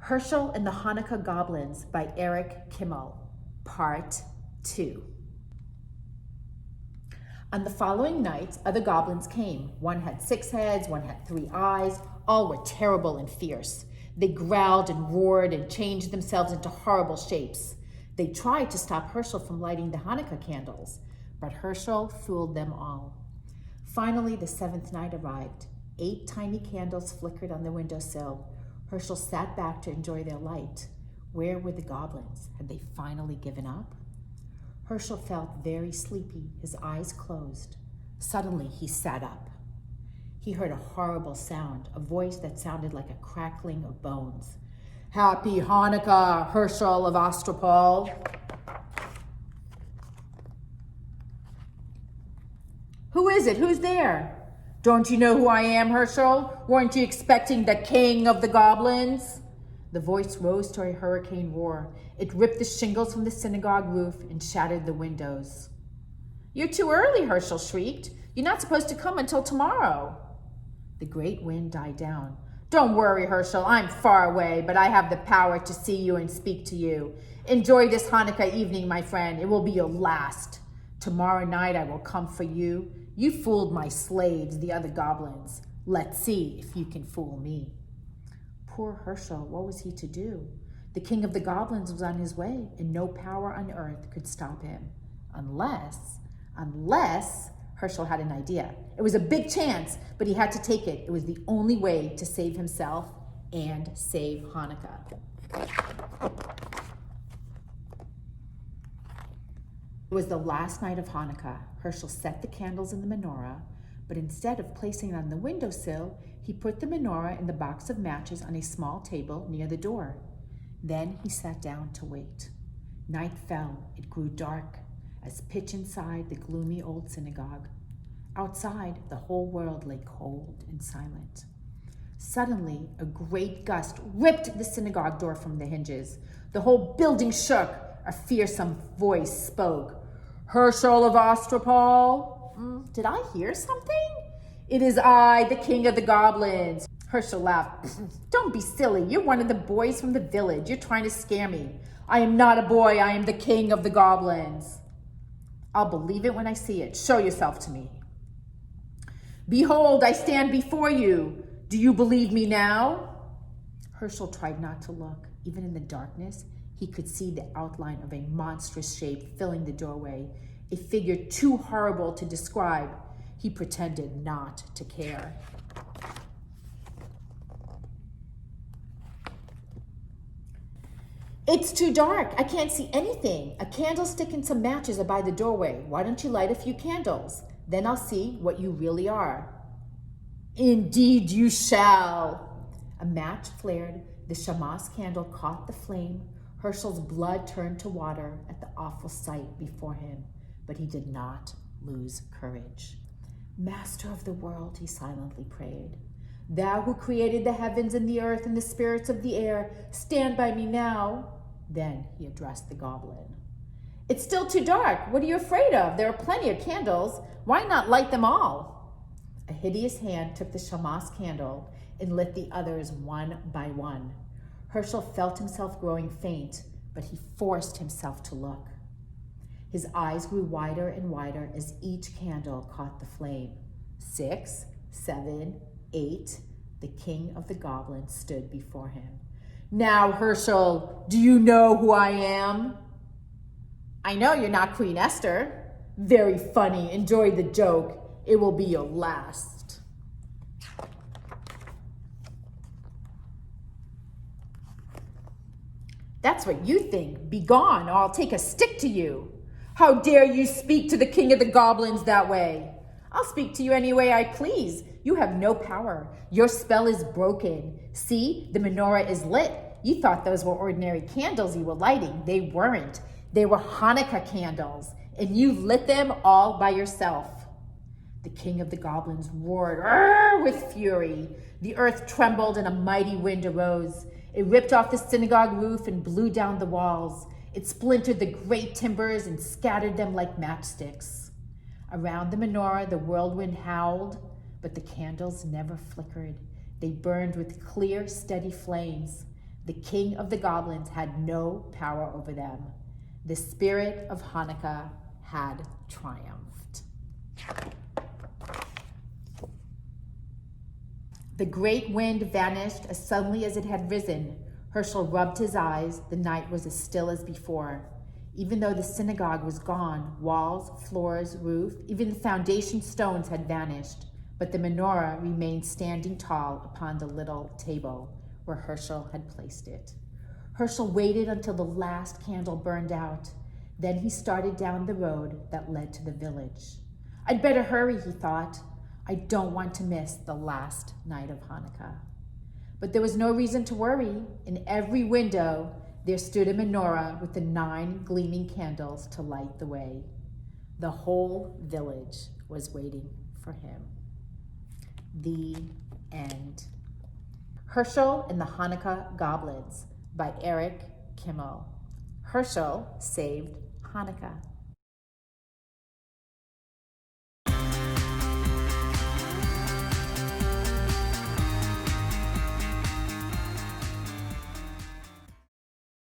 Hershel and the Hanukkah Goblins by Kimmel, Part 2. On the following night, other goblins came. One had 6 heads, one had 3 eyes. All were terrible and fierce. They growled and roared and changed themselves into horrible shapes. They tried to stop Hershel from lighting the Hanukkah candles, but Hershel fooled them all. Finally, the 7th night arrived. 8 tiny candles flickered on the windowsill. Hershel sat back to enjoy their light. Where were the goblins? Had they finally given up? Hershel felt very sleepy, his eyes closed. Suddenly, he sat up. He heard a horrible sound, a voice that sounded like a crackling of bones. "Happy Hanukkah, Hershel of Ostropol." "Who is it? Who's there?" "Don't you know who I am, Hershel? Weren't you expecting the king of the goblins?" The voice rose to a hurricane roar. It ripped the shingles from the synagogue roof and shattered the windows. "You're too early," Hershel shrieked. "You're not supposed to come until tomorrow." The great wind died down. "Don't worry, Hershel. I'm far away, but I have the power to see you and speak to you. Enjoy this Hanukkah evening, my friend. It will be your last. Tomorrow night I will come for you. You fooled my slaves, the other goblins. Let's see if you can fool me." Poor Hershel, what was he to do? The king of the goblins was on his way, and no power on earth could stop him. Unless Hershel had an idea. It was a big chance, but he had to take it. It was the only way to save himself and save Hanukkah. It was the last night of Hanukkah. Hershel set the candles in the menorah, but instead of placing it on the windowsill, he put the menorah in the box of matches on a small table near the door. Then he sat down to wait. Night fell. It grew dark as pitch inside the gloomy old synagogue. Outside, the whole world lay cold and silent. Suddenly, a great gust ripped the synagogue door from the hinges. The whole building shook. A fearsome voice spoke. "Hershel of Ostropol." Did I hear something? "It is I, the king of the goblins." Hershel laughed. "Don't be silly. You're one of the boys from the village. You're trying to scare me. I am not a boy. I am the king of the goblins." "I'll believe it when I see it. Show yourself to me." "Behold, I stand before you. Do you believe me now?" Hershel tried not to look. Even in the darkness, he could see the outline of a monstrous shape filling the doorway, a figure too horrible to describe. He pretended not to care. "It's too dark. I can't see anything. A candlestick and some matches are by the doorway. Why don't you light a few candles? Then I'll see what you really are." "Indeed you shall." A match flared. The shamas candle caught the flame. Hershel's blood turned to water at the awful sight before him, but he did not lose courage. "Master of the world," he silently prayed, "thou who created the heavens and the earth and the spirits of the air, stand by me now." Then he addressed the goblin. "It's still too dark. What are you afraid of? There are plenty of candles. Why not light them all?" A hideous hand took the shamas candle and lit the others one by one. Hershel felt himself growing faint, but he forced himself to look. His eyes grew wider and wider as each candle caught the flame. 6, 7, 8. The king of the goblins stood before him. "Now, Hershel, do you know who I am?" "I know you're not Queen Esther." "Very funny. Enjoy the joke. It will be your last." "That's what you think. Be gone, or I'll take a stick to you." "How dare you speak to the king of the goblins that way?" "I'll speak to you any way I please. You have no power. Your spell is broken. See, the menorah is lit. You thought those were ordinary candles you were lighting. They weren't. They were Hanukkah candles, and you lit them all by yourself." The king of the goblins roared with fury. The earth trembled and a mighty wind arose. It ripped off the synagogue roof and blew down the walls. It splintered the great timbers and scattered them like matchsticks. Around the menorah, the whirlwind howled, but the candles never flickered. They burned with clear, steady flames. The king of the goblins had no power over them. The spirit of Hanukkah had triumphed. The great wind vanished as suddenly as it had risen. Hershel rubbed his eyes. The night was as still as before. Even though the synagogue was gone, walls, floors, roof, even the foundation stones had vanished, but the menorah remained standing tall upon the little table where Hershel had placed it. Hershel waited until the last candle burned out. Then he started down the road that led to the village. I'd better hurry, he thought. I don't want to miss the last night of Hanukkah. But there was no reason to worry. In every window, there stood a menorah with the 9 gleaming candles to light the way. The whole village was waiting for him. The end. Hershel and the Hanukkah Goblins by Kimmel. Hershel saved Hanukkah.